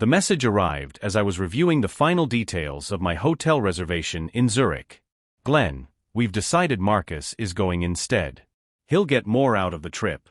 The message arrived as I was reviewing the final details of my hotel reservation in Zurich. Glenn, we've decided Marcus is going instead. He'll get more out of the trip.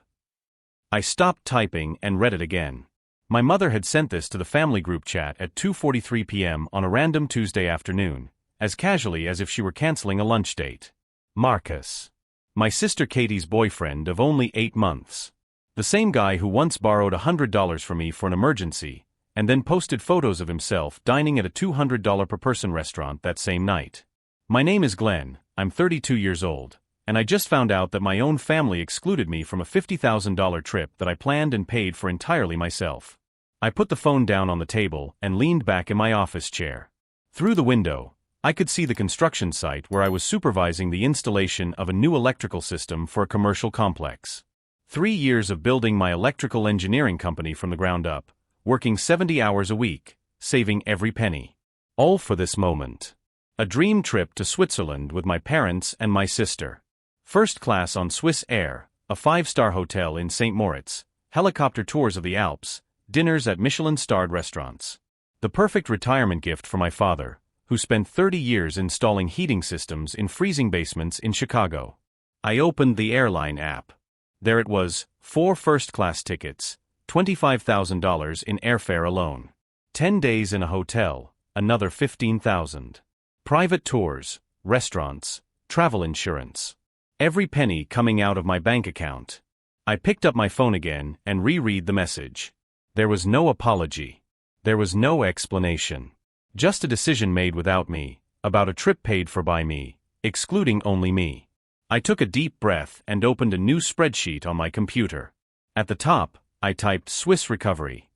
I stopped typing and read it again. My mother had sent this to the family group chat at 2:43 p.m. on a random Tuesday afternoon, as casually as if she were canceling a lunch date. Marcus. My sister Katie's boyfriend of only 8 months. The same guy who once borrowed $100 from me for an emergency, and then posted photos of himself dining at a $200 per person restaurant that same night. My name is Glenn, I'm 32 years old, and I just found out that my own family excluded me from a $50,000 trip that I planned and paid for entirely myself. I put the phone down on the table and leaned back in my office chair. Through the window, I could see the construction site where I was supervising the installation of a new electrical system for a commercial complex. 3 years of building my electrical engineering company from the ground up, working 70 hours a week, saving every penny. All for this moment. A dream trip to Switzerland with my parents and my sister. First class on Swiss Air, a 5-star hotel in St. Moritz, helicopter tours of the Alps, dinners at Michelin-starred restaurants. The perfect retirement gift for my father, who spent 30 years installing heating systems in freezing basements in Chicago. I opened the airline app. There it was, 4 first-class tickets, $25,000 in airfare alone. 10 days in a hotel, another $15,000. Private tours, restaurants, travel insurance. Every penny coming out of my bank account. I picked up my phone again and reread the message. There was no apology. There was no explanation. Just a decision made without me, about a trip paid for by me, excluding only me. I took a deep breath and opened a new spreadsheet on my computer. At the top, I typed Swiss recovery.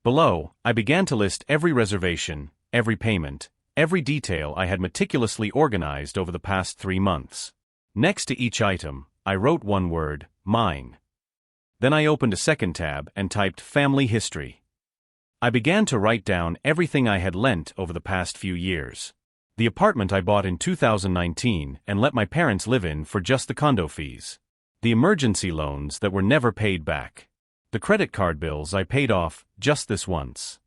Below, I began to list every reservation, every payment, every detail I had meticulously organized over the past 3 months. Next to each item, I wrote one word, mine. Then I opened a second tab and typed family history. I began to write down everything I had lent over the past few years. The apartment I bought in 2019 and let my parents live in for just the condo fees. The emergency loans that were never paid back. The credit card bills I paid off just this once.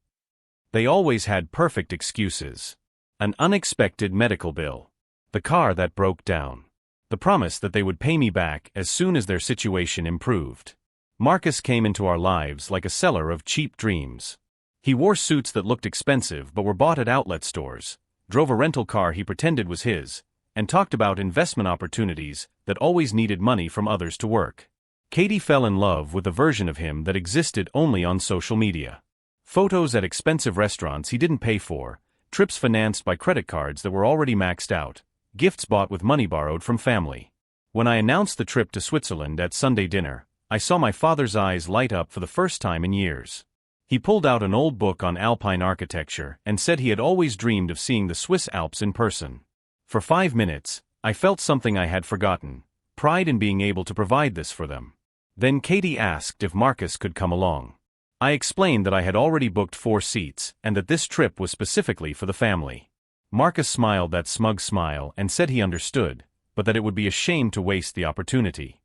They always had perfect excuses. An unexpected medical bill. The car that broke down. The promise that they would pay me back as soon as their situation improved. Marcus came into our lives like a seller of cheap dreams. He wore suits that looked expensive but were bought at outlet stores, drove a rental car he pretended was his, and talked about investment opportunities that always needed money from others to work. Katie fell in love with a version of him that existed only on social media. Photos at expensive restaurants he didn't pay for, trips financed by credit cards that were already maxed out, gifts bought with money borrowed from family. When I announced the trip to Switzerland at Sunday dinner, I saw my father's eyes light up for the first time in years. He pulled out an old book on Alpine architecture and said he had always dreamed of seeing the Swiss Alps in person. For 5 minutes, I felt something I had forgotten, pride in being able to provide this for them. Then Katie asked if Marcus could come along. I explained that I had already booked 4 seats and that this trip was specifically for the family. Marcus smiled that smug smile and said he understood, but that it would be a shame to waste the opportunity.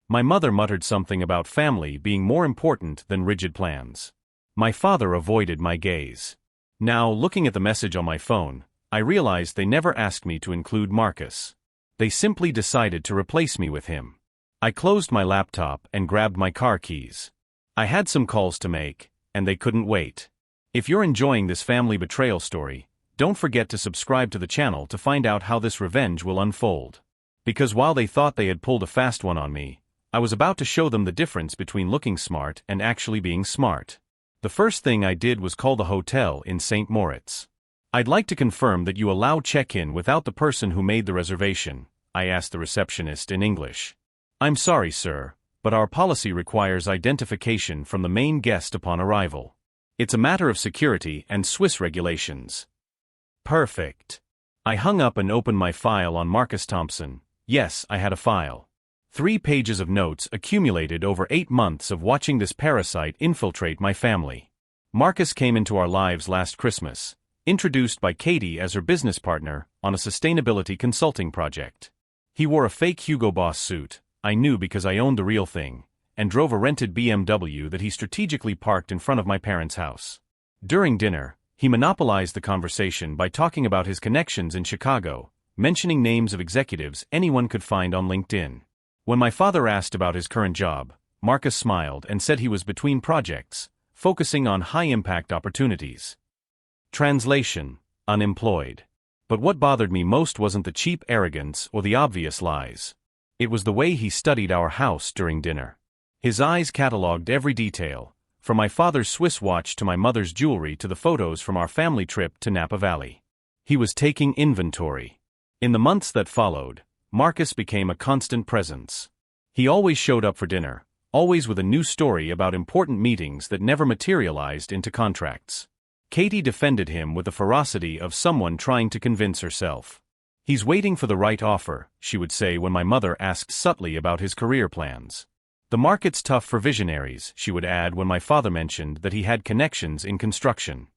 My mother muttered something about family being more important than rigid plans. My father avoided my gaze. Now, looking at the message on my phone, I realized they never asked me to include Marcus. They simply decided to replace me with him. I closed my laptop and grabbed my car keys. I had some calls to make, and they couldn't wait. If you're enjoying this family betrayal story, don't forget to subscribe to the channel to find out how this revenge will unfold. Because while they thought they had pulled a fast one on me, I was about to show them the difference between looking smart and actually being smart. The first thing I did was call the hotel in St. Moritz. I'd like to confirm that you allow check-in without the person who made the reservation, I asked the receptionist in English. I'm sorry, sir, but our policy requires identification from the main guest upon arrival. It's a matter of security and Swiss regulations. Perfect. I hung up and opened my file on Marcus Thompson. Yes, I had a file. 3 pages of notes accumulated over 8 months of watching this parasite infiltrate my family. Marcus came into our lives last Christmas, introduced by Katie as her business partner on a sustainability consulting project. He wore a fake Hugo Boss suit, I knew because I owned the real thing, and drove a rented BMW that he strategically parked in front of my parents' house. During dinner, he monopolized the conversation by talking about his connections in Chicago, mentioning names of executives anyone could find on LinkedIn. When my father asked about his current job, Marcus smiled and said he was between projects, focusing on high-impact opportunities. Translation: unemployed. But what bothered me most wasn't the cheap arrogance or the obvious lies. It was the way he studied our house during dinner. His eyes catalogued every detail, from my father's Swiss watch to my mother's jewelry to the photos from our family trip to Napa Valley. He was taking inventory. In the months that followed, Marcus became a constant presence. He always showed up for dinner, always with a new story about important meetings that never materialized into contracts. Katie defended him with the ferocity of someone trying to convince herself. "He's waiting for the right offer," she would say when my mother asked subtly about his career plans. "The market's tough for visionaries," she would add when my father mentioned that he had connections in construction.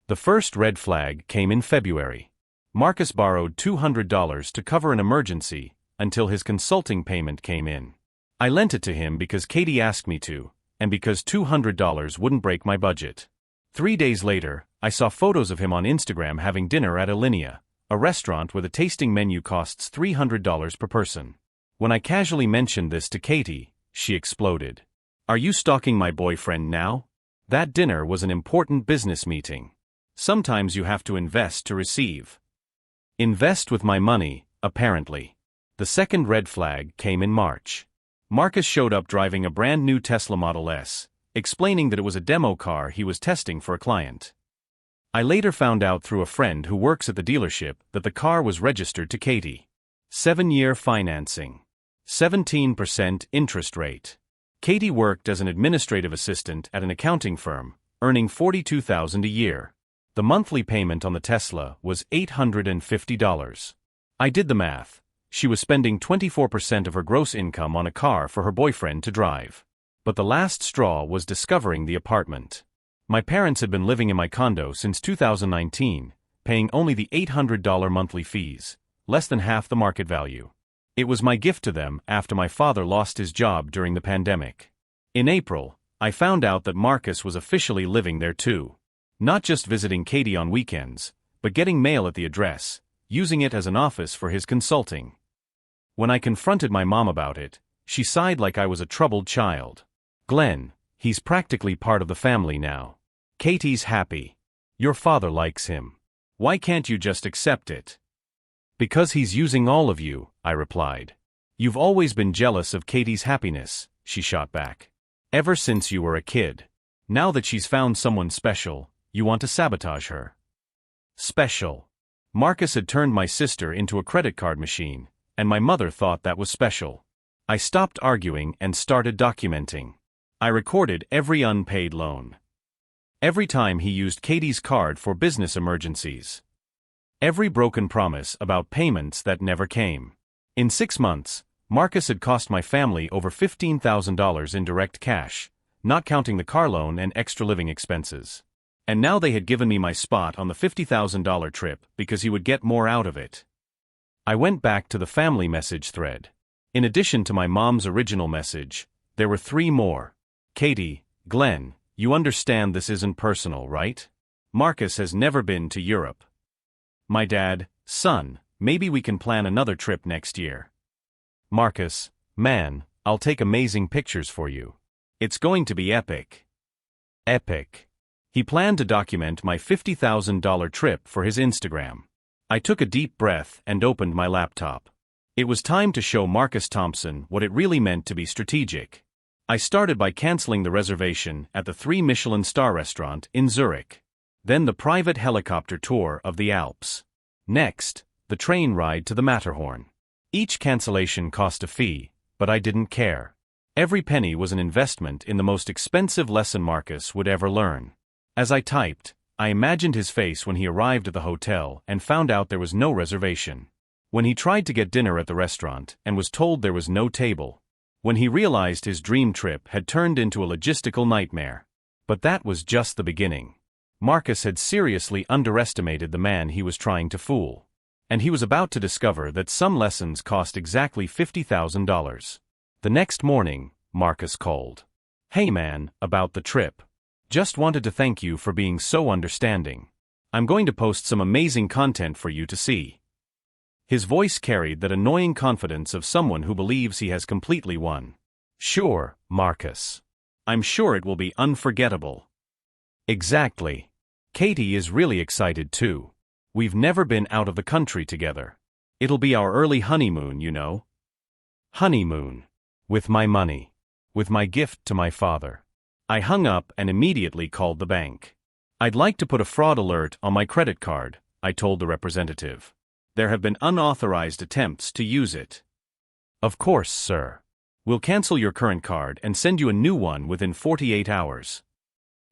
The first red flag came in February. Marcus borrowed $200 to cover an emergency until his consulting payment came in. I lent it to him because Katie asked me to, and because $200 wouldn't break my budget. 3 days later, I saw photos of him on Instagram having dinner at Alinea, a restaurant where the tasting menu costs $300 per person. When I casually mentioned this to Katie, she exploded. "Are you stalking my boyfriend now?" That dinner was an important business meeting. Sometimes you have to invest to receive. Invest with my money, apparently. The second red flag came in March. Marcus showed up driving a brand new Tesla Model S, explaining that it was a demo car he was testing for a client. I later found out through a friend who works at the dealership that the car was registered to Katie. 7-year financing. 17% interest rate. Katie worked as an administrative assistant at an accounting firm, earning $42,000 a year. The monthly payment on the Tesla was $850. I did the math. She was spending 24% of her gross income on a car for her boyfriend to drive. But the last straw was discovering the apartment. My parents had been living in my condo since 2019, paying only the $800 monthly fees, less than half the market value. It was my gift to them after my father lost his job during the pandemic. In April, I found out that Marcus was officially living there too. Not just visiting Katie on weekends, but getting mail at the address, using it as an office for his consulting. When I confronted my mom about it, she sighed like I was a troubled child. "Glenn, he's practically part of the family now. Katie's happy. Your father likes him. Why can't you just accept it?" "Because he's using all of you," I replied. "You've always been jealous of Katie's happiness," she shot back. "Ever since you were a kid. Now that she's found someone special, you want to sabotage her." Special. Marcus had turned my sister into a credit card machine, and my mother thought that was special. I stopped arguing and started documenting. I recorded every unpaid loan. Every time he used Katie's card for business emergencies. Every broken promise about payments that never came. In 6 months, Marcus had cost my family over $15,000 in direct cash, not counting the car loan and extra living expenses. And now they had given me my spot on the $50,000 trip because he would get more out of it. I went back to the family message thread. In addition to my mom's original message, there were 3 more. "Katie, Glenn, you understand this isn't personal, right? Marcus has never been to Europe. My dad, son, maybe we can plan another trip next year. Marcus, man, I'll take amazing pictures for you. It's going to be epic." Epic. He planned to document my $50,000 trip for his Instagram. I took a deep breath and opened my laptop. It was time to show Marcus Thompson what it really meant to be strategic. I started by canceling the reservation at the 3 Michelin star restaurant in Zurich. Then the private helicopter tour of the Alps. Next, the train ride to the Matterhorn. Each cancellation cost a fee, but I didn't care. Every penny was an investment in the most expensive lesson Marcus would ever learn. As I typed, I imagined his face when he arrived at the hotel and found out there was no reservation. When he tried to get dinner at the restaurant and was told there was no table. When he realized his dream trip had turned into a logistical nightmare. But that was just the beginning. Marcus had seriously underestimated the man he was trying to fool. And he was about to discover that some lessons cost exactly $50,000. The next morning, Marcus called. "Hey man, about the trip. Just wanted to thank you for being so understanding. I'm going to post some amazing content for you to see." His voice carried that annoying confidence of someone who believes he has completely won. "Sure, Marcus. I'm sure it will be unforgettable." "Exactly. Katie is really excited too. We've never been out of the country together. It'll be our early honeymoon, you know." Honeymoon. With my money. With my gift to my father. I hung up and immediately called the bank. "I'd like to put a fraud alert on my credit card," I told the representative. "There have been unauthorized attempts to use it." "Of course, sir. We'll cancel your current card and send you a new one within 48 hours.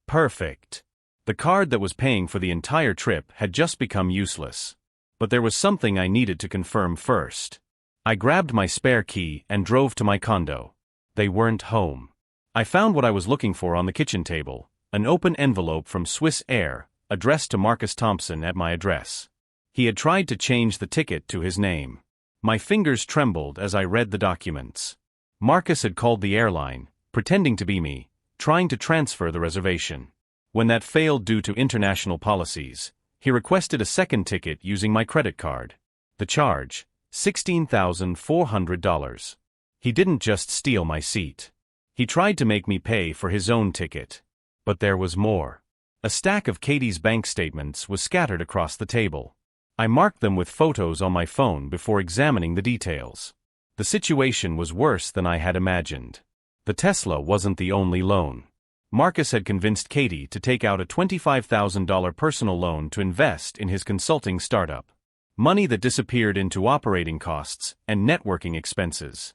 "Perfect." The card that was paying for the entire trip had just become useless. But there was something I needed to confirm first. I grabbed my spare key and drove to my condo. They weren't home. I found what I was looking for on the kitchen table, an open envelope from Swiss Air, addressed to Marcus Thompson at my address. He had tried to change the ticket to his name. My fingers trembled as I read the documents. Marcus had called the airline, pretending to be me, trying to transfer the reservation. When that failed due to international policies, he requested a second ticket using my credit card. The charge, $16,400. He didn't just steal my seat. He tried to make me pay for his own ticket. But there was more. A stack of Katie's bank statements was scattered across the table. I marked them with photos on my phone before examining the details. The situation was worse than I had imagined. The Tesla wasn't the only loan. Marcus had convinced Katie to take out a $25,000 personal loan to invest in his consulting startup. Money that disappeared into operating costs and networking expenses.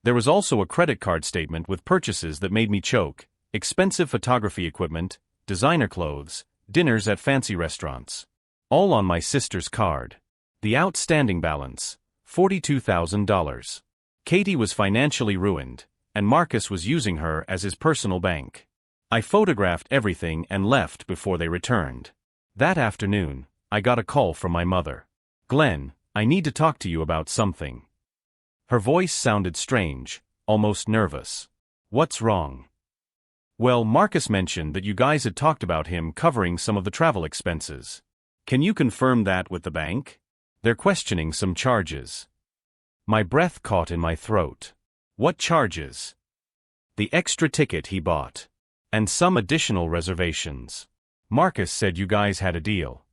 There was also a credit card statement with purchases that made me choke: expensive photography equipment, designer clothes, dinners at fancy restaurants. All on my sister's card. The outstanding balance, $42,000. Katie was financially ruined, and Marcus was using her as his personal bank. I photographed everything and left before they returned. That afternoon, I got a call from my mother. "Glenn, I need to talk to you about something." Her voice sounded strange, almost nervous. "What's wrong?" "Well, Marcus mentioned that you guys had talked about him covering some of the travel expenses. Can you confirm that with the bank? They're questioning some charges." My breath caught in my throat. "What charges?" "The extra ticket he bought. And some additional reservations. Marcus said you guys had a deal.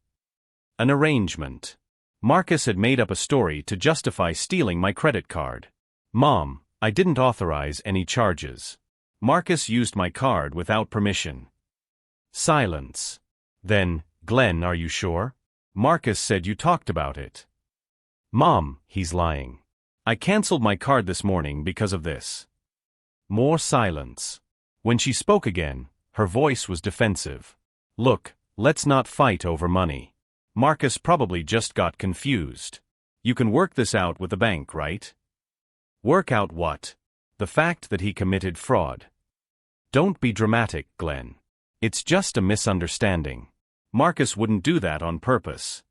An arrangement. Marcus had made up a story to justify stealing my credit card. Mom, I didn't authorize any charges. Marcus used my card without permission." Silence. Then, "Glenn, are you sure? Marcus said you talked about it." "Mom, he's lying. I canceled my card this morning because of this." More silence. When she spoke again, her voice was defensive. "Look, let's not fight over money. Marcus probably just got confused. You can work this out with the bank, right?" "Work out what?" "The fact that he committed fraud." "Don't be dramatic, Glenn. It's just a misunderstanding. Marcus wouldn't do that on purpose."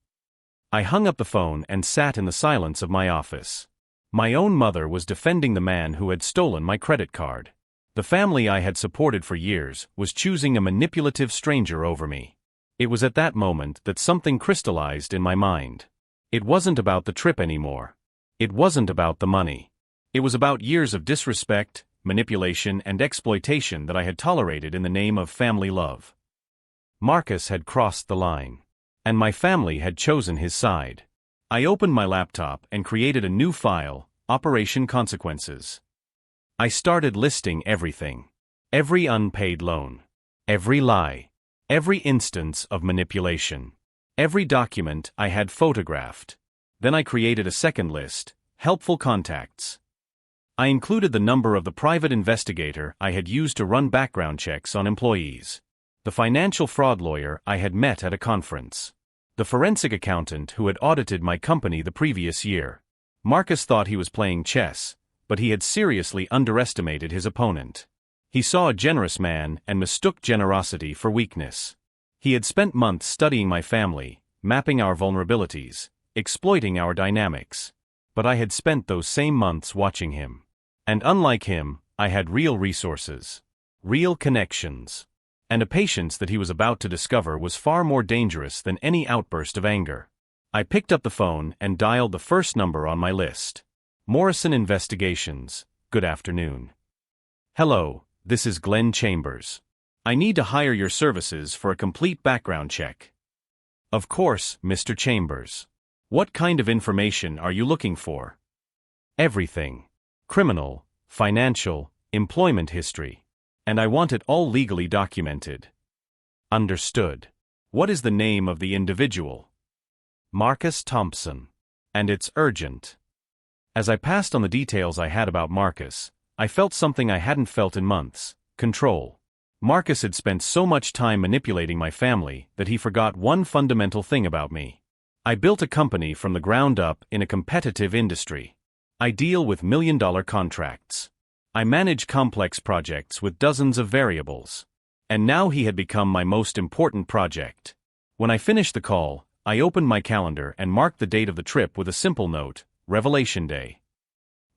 I hung up the phone and sat in the silence of my office. My own mother was defending the man who had stolen my credit card. The family I had supported for years was choosing a manipulative stranger over me. It was at that moment that something crystallized in my mind. It wasn't about the trip anymore. It wasn't about the money. It was about years of disrespect, manipulation, and exploitation that I had tolerated in the name of family love. Marcus had crossed the line. And my family had chosen his side. I opened my laptop and created a new file, Operation Consequences. I started listing everything. Every unpaid loan. Every lie. Every instance of manipulation. Every document I had photographed. Then I created a second list, helpful contacts. I included the number of the private investigator I had used to run background checks on employees. The financial fraud lawyer I had met at a conference. The forensic accountant who had audited my company the previous year. Marcus thought he was playing chess, but he had seriously underestimated his opponent. He saw a generous man and mistook generosity for weakness. He had spent months studying my family, mapping our vulnerabilities, exploiting our dynamics. But I had spent those same months watching him. And unlike him, I had real resources. Real connections. and a patience that he was about to discover was far more dangerous than any outburst of anger. I picked up the phone and dialed the first number on my list. Morrison Investigations, good afternoon. Hello, this is Glenn Chambers. I need to hire your services for a complete background check. Of course, Mr. Chambers. What kind of information are you looking for? Everything. Criminal, financial, employment history. And I want it all legally documented. Understood. What is the name of the individual? Marcus Thompson. And it's urgent. As I passed on the details I had about Marcus, I felt something I hadn't felt in months: control. Marcus had spent so much time manipulating my family that he forgot one fundamental thing about me. I built a company from the ground up in a competitive industry. I deal with million-dollar contracts. I manage complex projects with dozens of variables. And now he had become my most important project. When I finished the call, I opened my calendar and marked the date of the trip with a simple note: Revelation Day.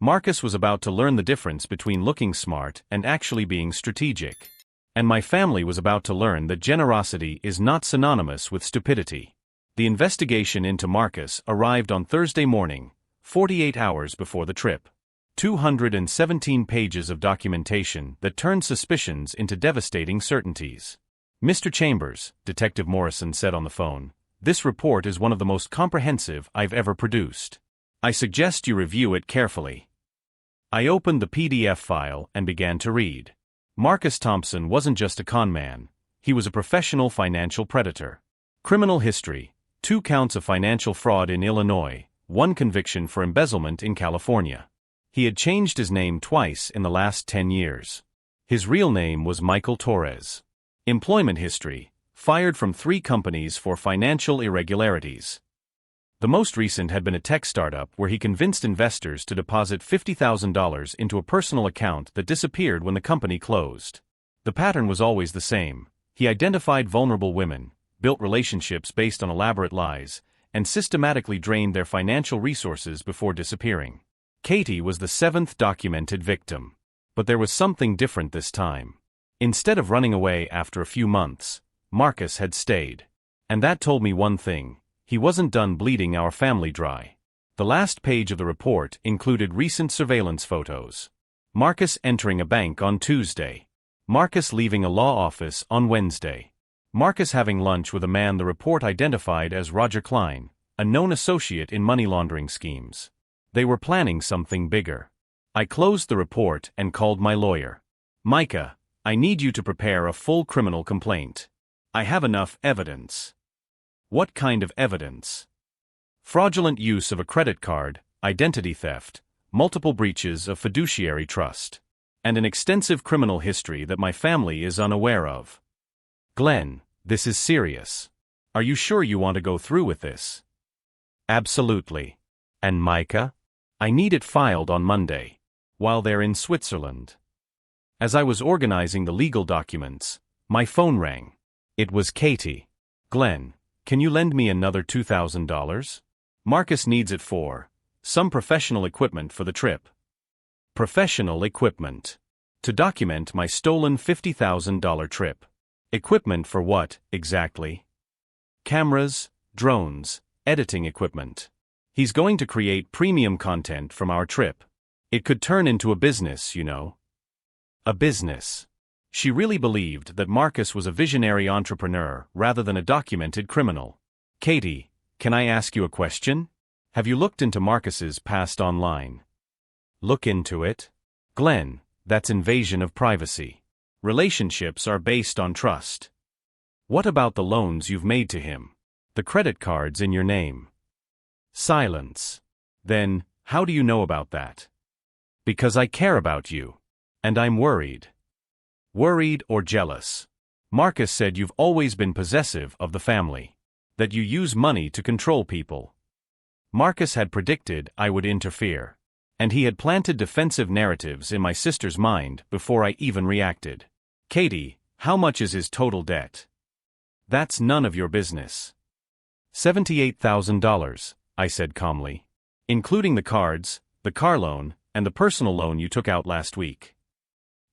Marcus was about to learn the difference between looking smart and actually being strategic. And my family was about to learn that generosity is not synonymous with stupidity. The investigation into Marcus arrived on Thursday morning, 48 hours before the trip. 217 pages of documentation that turned suspicions into devastating certainties. Mr. Chambers, Detective Morrison said on the phone, this report is one of the most comprehensive I've ever produced. I suggest you review it carefully. I opened the PDF file and began to read. Marcus Thompson wasn't just a con man, he was a professional financial predator. Criminal history: 2 counts of financial fraud in Illinois, 1 conviction for embezzlement in California. He had changed his name twice in the last 10 years. His real name was Michael Torres. Employment history: fired from 3 companies for financial irregularities. The most recent had been a tech startup where he convinced investors to deposit $50,000 into a personal account that disappeared when the company closed. The pattern was always the same. He identified vulnerable women, built relationships based on elaborate lies, and systematically drained their financial resources before disappearing. Katie was the 7th documented victim. But there was something different this time. Instead of running away after a few months, Marcus had stayed. And that told me one thing: he wasn't done bleeding our family dry. The last page of the report included recent surveillance photos. Marcus entering a bank on Tuesday. Marcus leaving a law office on Wednesday. Marcus having lunch with a man the report identified as Roger Klein, a known associate in money laundering schemes. They were planning something bigger. I closed the report and called my lawyer. Micah, I need you to prepare a full criminal complaint. I have enough evidence. What kind of evidence? Fraudulent use of a credit card, identity theft, multiple breaches of fiduciary trust, and an extensive criminal history that my family is unaware of. Glenn, this is serious. Are you sure you want to go through with this? Absolutely. And Micah? I need it filed on Monday, while they're in Switzerland. As I was organizing the legal documents, my phone rang. It was Katie. Glenn, can you lend me another $2,000? Marcus needs it for some professional equipment for the trip. Professional equipment. To document my stolen $50,000 trip. Equipment for what, exactly? Cameras, drones, editing equipment. He's going to create premium content from our trip. It could turn into a business, you know. A business. She really believed that Marcus was a visionary entrepreneur rather than a documented criminal. Katie, can I ask you a question? Have you looked into Marcus's past online? Look into it? Glenn, that's invasion of privacy. Relationships are based on trust. What about the loans you've made to him? The credit cards in your name? Silence. Then, how do you know about that? Because I care about you. And I'm worried. Worried or jealous? Marcus said you've always been possessive of the family. That you use money to control people. Marcus had predicted I would interfere. And he had planted defensive narratives in my sister's mind before I even reacted. Katie, how much is his total debt? That's none of your business. $78,000, I said calmly. Including the cards, the car loan, and the personal loan you took out last week.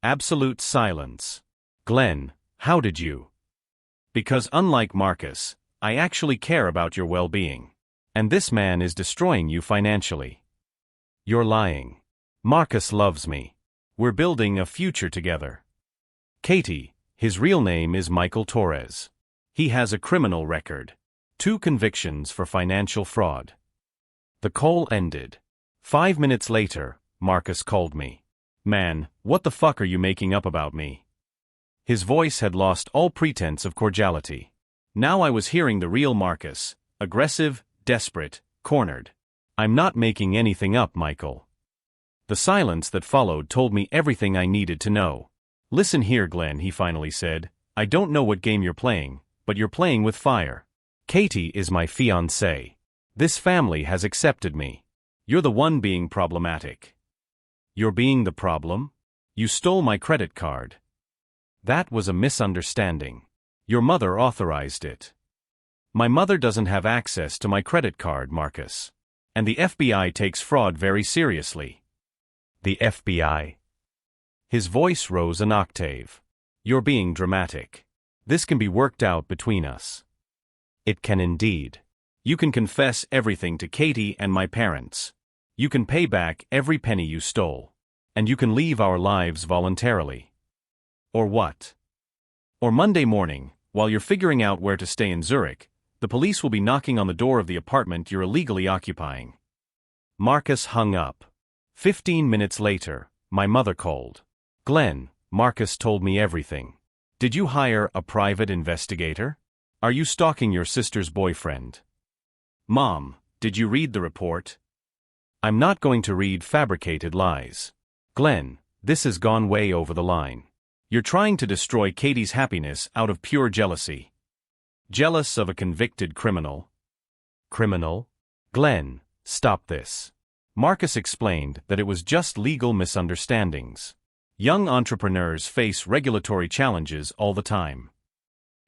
Absolute silence. Glenn, How did you? Because unlike Marcus, I actually care about your well-being. And this man is destroying you financially. You're lying. Marcus loves me. We're building a future together. Katie, his real name is Michael Torres. He has a criminal record. 2 convictions for financial fraud. The call ended. 5 minutes later, Marcus called me. Man, what the fuck are you making up about me? His voice had lost all pretense of cordiality. Now I was hearing the real Marcus, aggressive, desperate, cornered. I'm not making anything up, Michael. The silence that followed told me everything I needed to know. Listen here, Glenn, he finally said. I don't know what game you're playing, but you're playing with fire. Katie is my fiancée. This family has accepted me. You're the one being problematic. You're being the problem? You stole my credit card. That was a misunderstanding. Your mother authorized it. My mother doesn't have access to my credit card, Marcus. And the FBI takes fraud very seriously. The FBI? His voice rose an octave. You're being dramatic. This can be worked out between us. It can indeed. You can confess everything to Katie and my parents. You can pay back every penny you stole. And you can leave our lives voluntarily. Or what? Or Monday morning, while you're figuring out where to stay in Zurich, the police will be knocking on the door of the apartment you're illegally occupying. Marcus hung up. 15 minutes later, my mother called. Glenn, Marcus told me everything. Did you hire a private investigator? Are you stalking your sister's boyfriend? Mom, did you read the report? I'm not going to read fabricated lies. Glenn, this has gone way over the line. You're trying to destroy Katie's happiness out of pure jealousy. Jealous of a convicted criminal? Criminal? Glenn, stop this. Marcus explained that it was just legal misunderstandings. Young entrepreneurs face regulatory challenges all the time.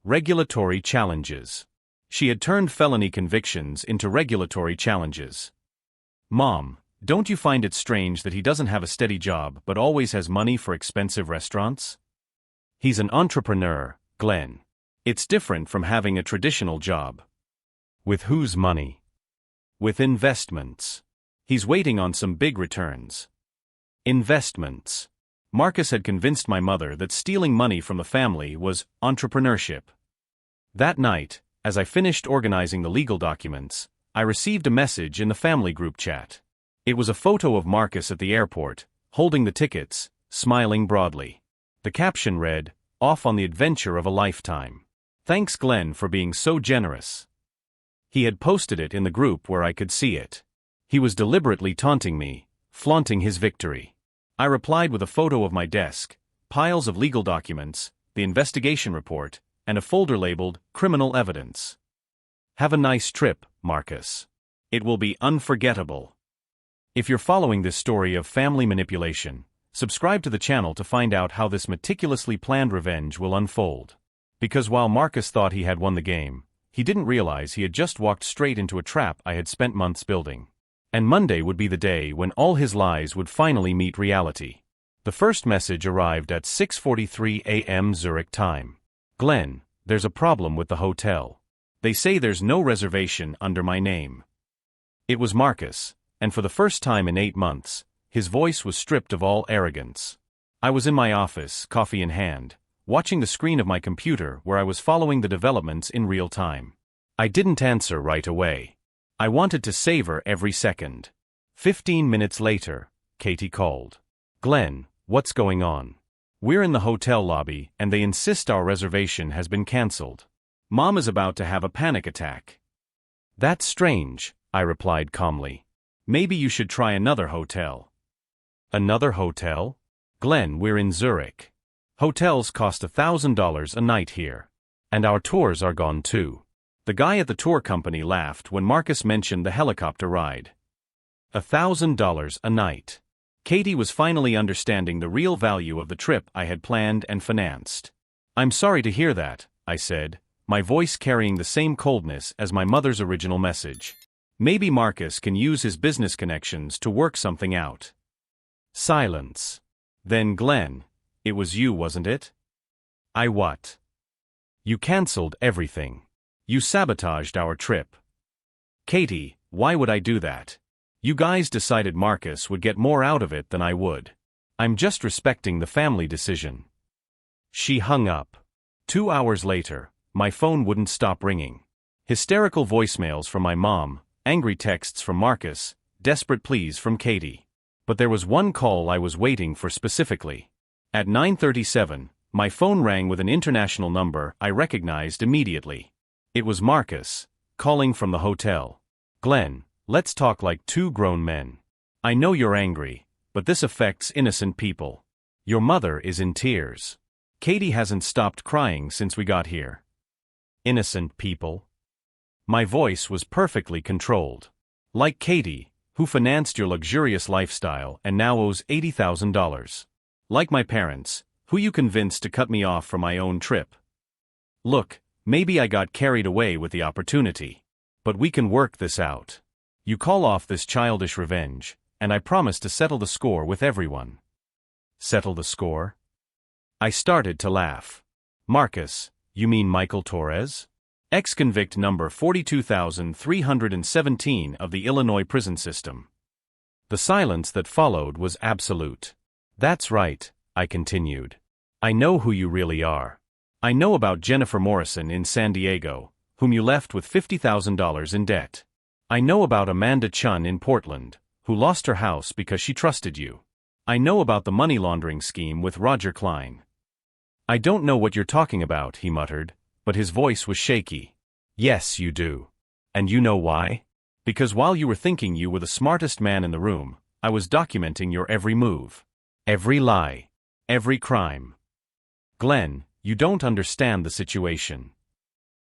Regulatory challenges. She had turned felony convictions into regulatory challenges. Mom, don't you find it strange that he doesn't have a steady job but always has money for expensive restaurants? He's an entrepreneur, Glenn. It's different from having a traditional job. With whose money? With investments. He's waiting on some big returns. Investments. Marcus had convinced my mother that stealing money from the family was entrepreneurship. That night, as I finished organizing the legal documents, I received a message in the family group chat. It was a photo of Marcus at the airport, holding the tickets, smiling broadly. The caption read, "Off on the adventure of a lifetime. Thanks, Glenn, for being so generous." He had posted it in the group where I could see it. He was deliberately taunting me, flaunting his victory. I replied with a photo of my desk, piles of legal documents, the investigation report, and a folder labeled Criminal Evidence. Have a nice trip, Marcus. It will be unforgettable. If you're following this story of family manipulation, subscribe to the channel to find out how this meticulously planned revenge will unfold. Because while Marcus thought he had won the game, he didn't realize he had just walked straight into a trap I had spent months building. And Monday would be the day when all his lies would finally meet reality. The first message arrived at 6:43 a.m. Zurich time. Glenn, there's a problem with the hotel. They say there's no reservation under my name. It was Marcus, and for the first time in 8 months, his voice was stripped of all arrogance. I was in my office, coffee in hand, watching the screen of my computer where I was following the developments in real time. I didn't answer right away. I wanted to savor every second. 15 minutes later, Katie called. Glenn, what's going on? We're in the hotel lobby and they insist our reservation has been cancelled. Mom is about to have a panic attack. That's strange, I replied calmly. Maybe you should try another hotel. Another hotel? Glenn, we're in Zurich. Hotels cost $1,000 a night here. And our tours are gone too. The guy at the tour company laughed when Marcus mentioned the helicopter ride. $1,000 a night. Katie was finally understanding the real value of the trip I had planned and financed. I'm sorry to hear that, I said, my voice carrying the same coldness as my mother's original message. Maybe Marcus can use his business connections to work something out. Silence. Then Glenn, it was you, wasn't it? I what? You cancelled everything. You sabotaged our trip. Katie, why would I do that? You guys decided Marcus would get more out of it than I would. I'm just respecting the family decision. She hung up. 2 hours later, my phone wouldn't stop ringing. Hysterical voicemails from my mom, angry texts from Marcus, desperate pleas from Katie. But there was one call I was waiting for specifically. At 9:37, my phone rang with an international number I recognized immediately. It was Marcus, calling from the hotel. Glenn, let's talk like two grown men. I know you're angry, but this affects innocent people. Your mother is in tears. Katie hasn't stopped crying since we got here. Innocent people? My voice was perfectly controlled. Like Katie, who financed your luxurious lifestyle and now owes $80,000. Like my parents, who you convinced to cut me off for my own trip. Look, maybe I got carried away with the opportunity. But we can work this out. You call off this childish revenge, and I promise to settle the score with everyone. Settle the score? I started to laugh. Marcus, you mean Michael Torres? Ex-convict number 42,317 of the Illinois prison system. The silence that followed was absolute. That's right, I continued. I know who you really are. I know about Jennifer Morrison in San Diego, whom you left with $50,000 in debt. I know about Amanda Chun in Portland, who lost her house because she trusted you. I know about the money laundering scheme with Roger Klein. I don't know what you're talking about, he muttered, but his voice was shaky. Yes, you do. And you know why? Because while you were thinking you were the smartest man in the room, I was documenting your every move. Every lie. Every crime. Glenn, you don't understand the situation.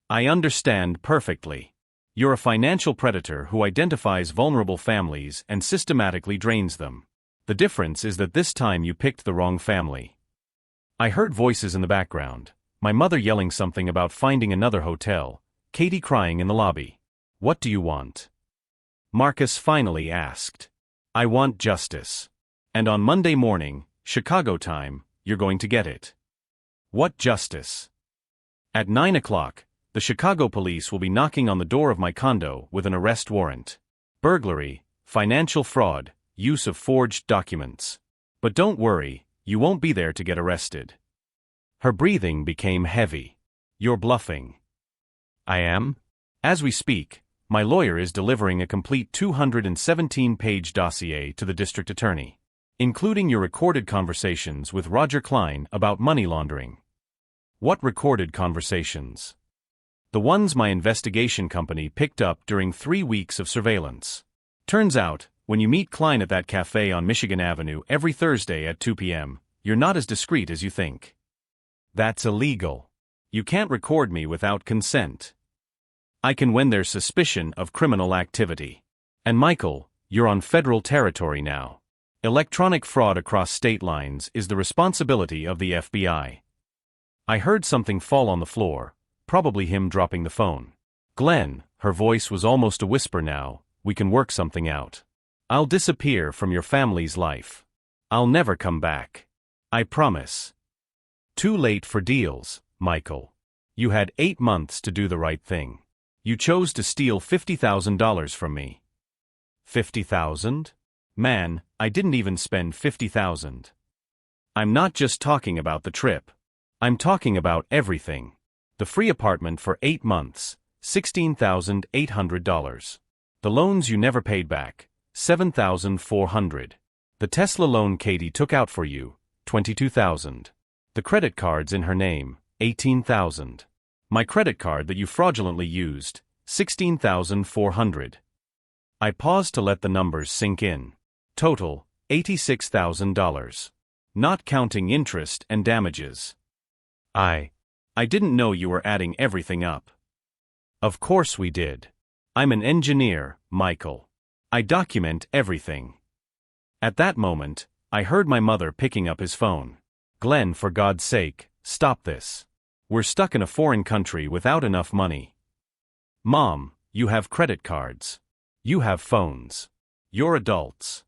I understand perfectly. You're a financial predator who identifies vulnerable families and systematically drains them. The difference is that this time you picked the wrong family. I heard voices in the background, my mother yelling something about finding another hotel, Katie crying in the lobby. What do you want? Marcus finally asked. I want justice. And on Monday morning, Chicago time, you're going to get it. What justice? At 9 o'clock, the Chicago police will be knocking on the door of my condo with an arrest warrant. Burglary, financial fraud, use of forged documents. But don't worry, you won't be there to get arrested. Her breathing became heavy. You're bluffing. I am? As we speak, my lawyer is delivering a complete 217-page dossier to the district attorney, including your recorded conversations with Roger Klein about money laundering. What recorded conversations? The ones my investigation company picked up during 3 weeks of surveillance. Turns out, when you meet Klein at that cafe on Michigan Avenue every Thursday at 2 p.m., you're not as discreet as you think. That's illegal. You can't record me without consent. I can when there's suspicion of criminal activity. And Michael, you're on federal territory now. Electronic fraud across state lines is the responsibility of the FBI. I heard something fall on the floor, probably him dropping the phone. Glenn, her voice was almost a whisper now, we can work something out. I'll disappear from your family's life. I'll never come back. I promise. Too late for deals, Michael. You had 8 months to do the right thing. You chose to steal $50,000 from me. 50,000? Man, I didn't even spend 50,000. I'm not just talking about the trip. I'm talking about everything. The free apartment for 8 months, $16,800. The loans you never paid back, $7,400. The Tesla loan Katie took out for you, $22,000. The credit cards in her name, $18,000. My credit card that you fraudulently used, $16,400. I paused to let the numbers sink in. Total, $86,000. Not counting interest and damages. I didn't know you were adding everything up. Of course we did. I'm an engineer, Michael. I document everything. At that moment, I heard my mother picking up his phone. Glenn, for God's sake, stop this. We're stuck in a foreign country without enough money. Mom, you have credit cards. You have phones. You're adults.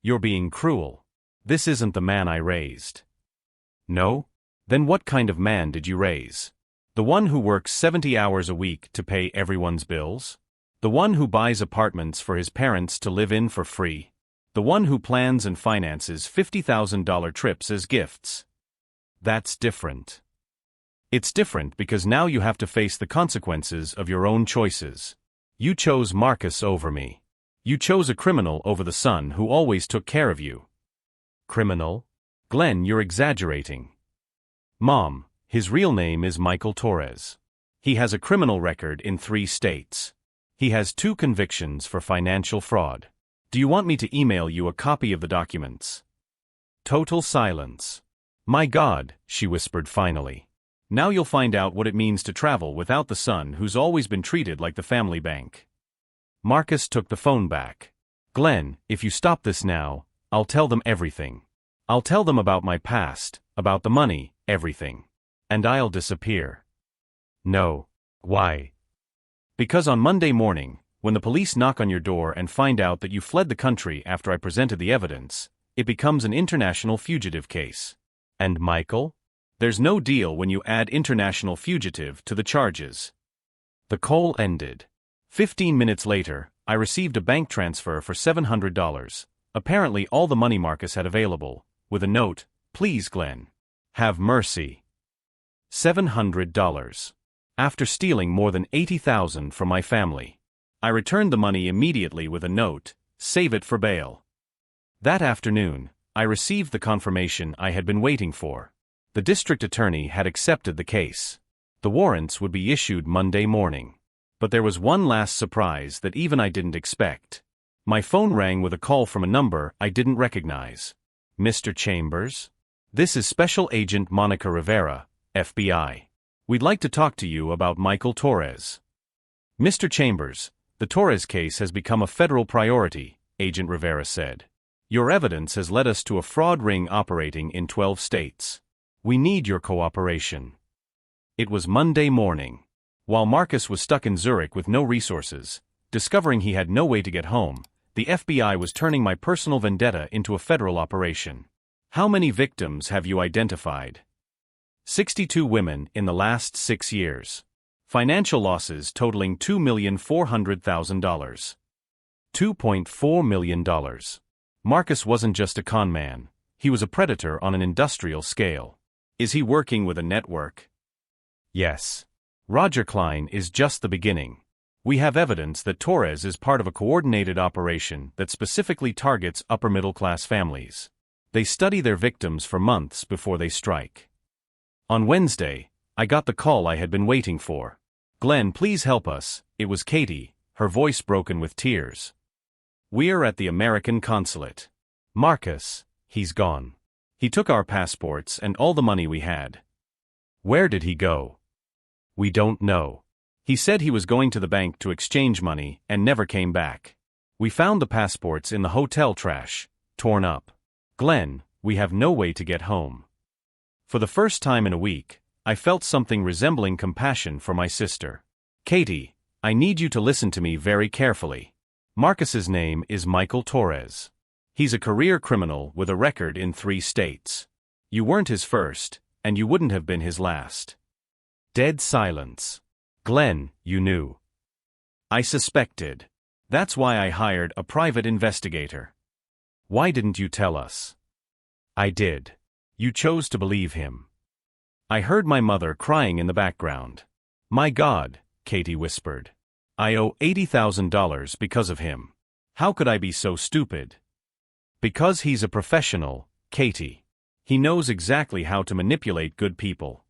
You're being cruel. This isn't the man I raised. No? Then what kind of man did you raise? The one who works 70 hours a week to pay everyone's bills? The one who buys apartments for his parents to live in for free? The one who plans and finances $50,000 trips as gifts? That's different. It's different because now you have to face the consequences of your own choices. You chose Marcus over me. You chose a criminal over the son who always took care of you. Criminal? Glenn, you're exaggerating. Mom, his real name is Michael Torres. He has a criminal record in 3 states. He has 2 convictions for financial fraud. Do you want me to email you a copy of the documents? Total silence. My God, she whispered finally. Now you'll find out what it means to travel without the son who's always been treated like the family bank. Marcus took the phone back. Glenn, if you stop this now, I'll tell them everything. I'll tell them about my past, about the money, everything. And I'll disappear. No. Why? Because on Monday morning, when the police knock on your door and find out that you fled the country after I presented the evidence, it becomes an international fugitive case. And Michael? There's no deal when you add international fugitive to the charges. The call ended. 15 minutes later, I received a bank transfer for $700, apparently all the money Marcus had available, with a note, "Please, Glenn. Have mercy." $700. After stealing more than $80,000 from my family. I returned the money immediately with a note, "Save it for bail." That afternoon, I received the confirmation I had been waiting for. The district attorney had accepted the case. The warrants would be issued Monday morning. But there was one last surprise that even I didn't expect. My phone rang with a call from a number I didn't recognize. Mr. Chambers? This is Special Agent Monica Rivera, FBI. We'd like to talk to you about Michael Torres. Mr. Chambers, the Torres case has become a federal priority, Agent Rivera said. Your evidence has led us to a fraud ring operating in 12 states. We need your cooperation. It was Monday morning. While Marcus was stuck in Zurich with no resources, discovering he had no way to get home, the FBI was turning my personal vendetta into a federal operation. How many victims have you identified? 62 women in the last 6 years. Financial losses totaling $2,400,000. $2.4 million. Marcus wasn't just a con man, he was a predator on an industrial scale. Is he working with a network? Yes. Roger Klein is just the beginning. We have evidence that Torres is part of a coordinated operation that specifically targets upper-middle-class families. They study their victims for months before they strike. On Wednesday, I got the call I had been waiting for. Glenn, please help us. It was Katie, her voice broken with tears. We're at the American consulate. Marcus, he's gone. He took our passports and all the money we had. Where did he go? We don't know. He said he was going to the bank to exchange money and never came back. We found the passports in the hotel trash, torn up. Glenn, we have no way to get home. For the first time in a week, I felt something resembling compassion for my sister. Katie, I need you to listen to me very carefully. Marcus's name is Michael Torres. He's a career criminal with a record in 3 states. You weren't his first, and you wouldn't have been his last. Dead silence. Glenn, you knew. I suspected. That's why I hired a private investigator. Why didn't you tell us? I did. You chose to believe him. I heard my mother crying in the background. My God, Katie whispered. I owe $80,000 because of him. How could I be so stupid? Because he's a professional, Katie. He knows exactly how to manipulate good people.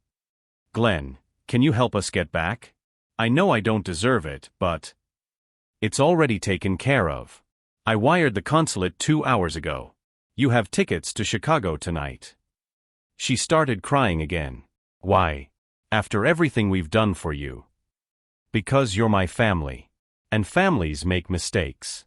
Glenn, can you help us get back? I know I don't deserve it, but it's already taken care of. I wired the consulate 2 hours ago. You have tickets to Chicago tonight. She started crying again. Why? After everything we've done for you. Because you're my family. And families make mistakes.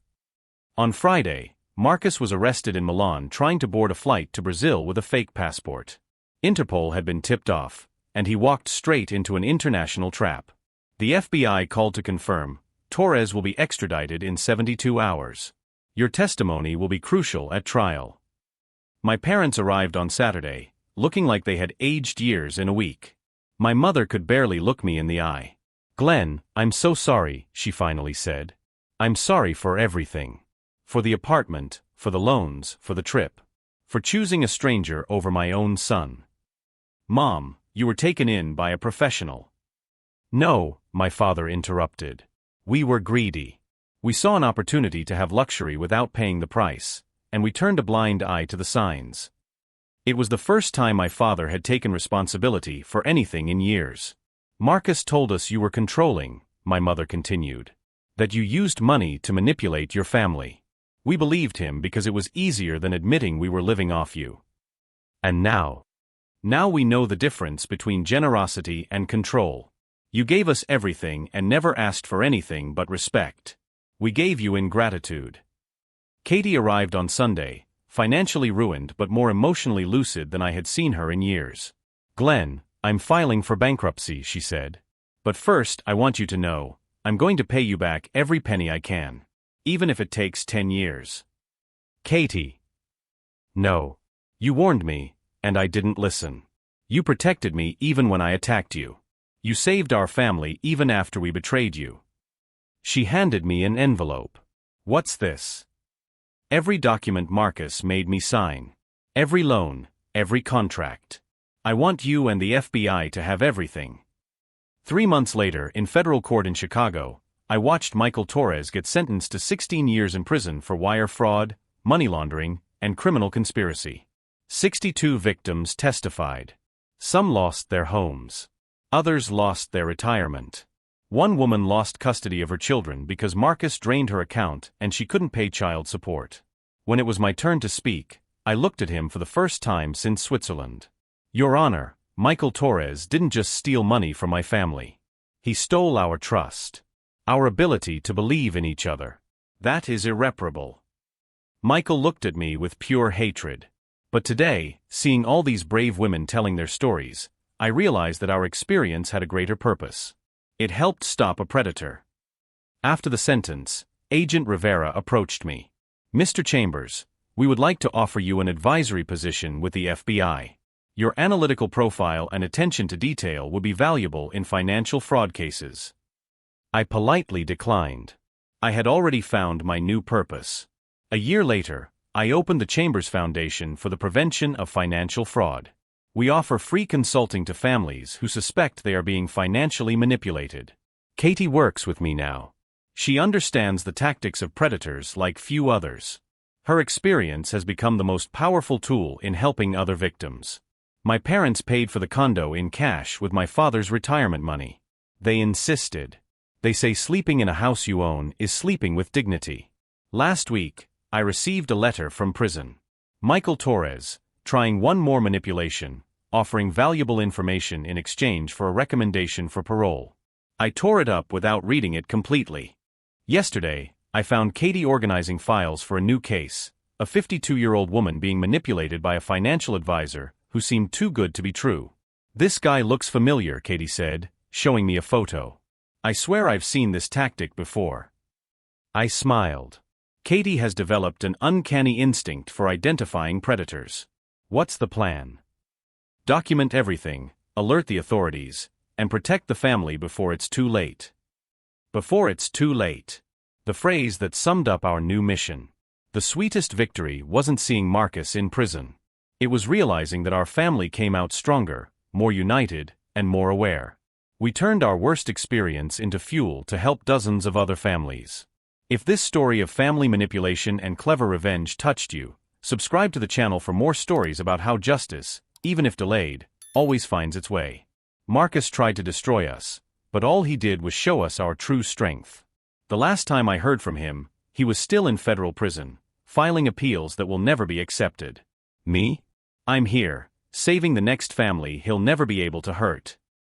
On Friday, Marcus was arrested in Milan trying to board a flight to Brazil with a fake passport. Interpol had been tipped off, and he walked straight into an international trap. The FBI called to confirm, Torres will be extradited in 72 hours. Your testimony will be crucial at trial. My parents arrived on Saturday, looking like they had aged years in a week. My mother could barely look me in the eye. "Glenn, I'm so sorry," she finally said. "I'm sorry for everything. For the apartment, for the loans, for the trip. For choosing a stranger over my own son." "Mom, you were taken in by a professional." "No," my father interrupted. "We were greedy. We saw an opportunity to have luxury without paying the price, and we turned a blind eye to the signs." It was the first time my father had taken responsibility for anything in years. "Marcus told us you were controlling," my mother continued. "That you used money to manipulate your family. We believed him because it was easier than admitting we were living off you. And now we know the difference between generosity and control. You gave us everything and never asked for anything but respect. We gave you in gratitude." Katie arrived on Sunday, financially ruined but more emotionally lucid than I had seen her in years. "Glenn, I'm filing for bankruptcy," she said. "But first I want you to know, I'm going to pay you back every penny I can. Even if it takes 10 years. "Katie. No. You warned me, and I didn't listen. You protected me even when I attacked you. You saved our family even after we betrayed you." She handed me an envelope. "What's this?" "Every document Marcus made me sign. Every loan, every contract. I want you and the FBI to have everything." 3 months later, in federal court in Chicago, I watched Michael Torres get sentenced to 16 years in prison for wire fraud, money laundering, and criminal conspiracy. 62 victims testified. Some lost their homes. Others lost their retirement. One woman lost custody of her children because Marcus drained her account and she couldn't pay child support. When it was my turn to speak, I looked at him for the first time since Switzerland. "Your Honor, Michael Torres didn't just steal money from my family. He stole our trust. Our ability to believe in each other. That is irreparable." Michael looked at me with pure hatred. But today, seeing all these brave women telling their stories, I realized that our experience had a greater purpose. It helped stop a predator. After the sentence, Agent Rivera approached me. "Mr. Chambers, we would like to offer you an advisory position with the FBI. Your analytical profile and attention to detail would be valuable in financial fraud cases." I politely declined. I had already found my new purpose. A year later, I opened the Chambers Foundation for the Prevention of Financial Fraud. We offer free consulting to families who suspect they are being financially manipulated. Katie works with me now. She understands the tactics of predators like few others. Her experience has become the most powerful tool in helping other victims. My parents paid for the condo in cash with my father's retirement money. They insisted. They say sleeping in a house you own is sleeping with dignity. Last week, I received a letter from prison. Michael Torres, trying one more manipulation, offering valuable information in exchange for a recommendation for parole. I tore it up without reading it completely. Yesterday, I found Katie organizing files for a new case, a 52-year-old woman being manipulated by a financial advisor who seemed too good to be true. "This guy looks familiar," Katie said, showing me a photo. "I swear I've seen this tactic before." I smiled. Katie has developed an uncanny instinct for identifying predators. What's the plan? Document everything, alert the authorities, and protect the family before it's too late. Before it's too late. The phrase that summed up our new mission. The sweetest victory wasn't seeing Marcus in prison. It was realizing that our family came out stronger, more united, and more aware. We turned our worst experience into fuel to help dozens of other families. If this story of family manipulation and clever revenge touched you, subscribe to the channel for more stories about how justice, even if delayed, always finds its way. Marcus tried to destroy us, but all he did was show us our true strength. The last time I heard from him, he was still in federal prison, filing appeals that will never be accepted. Me? I'm here, saving the next family he'll never be able to hurt.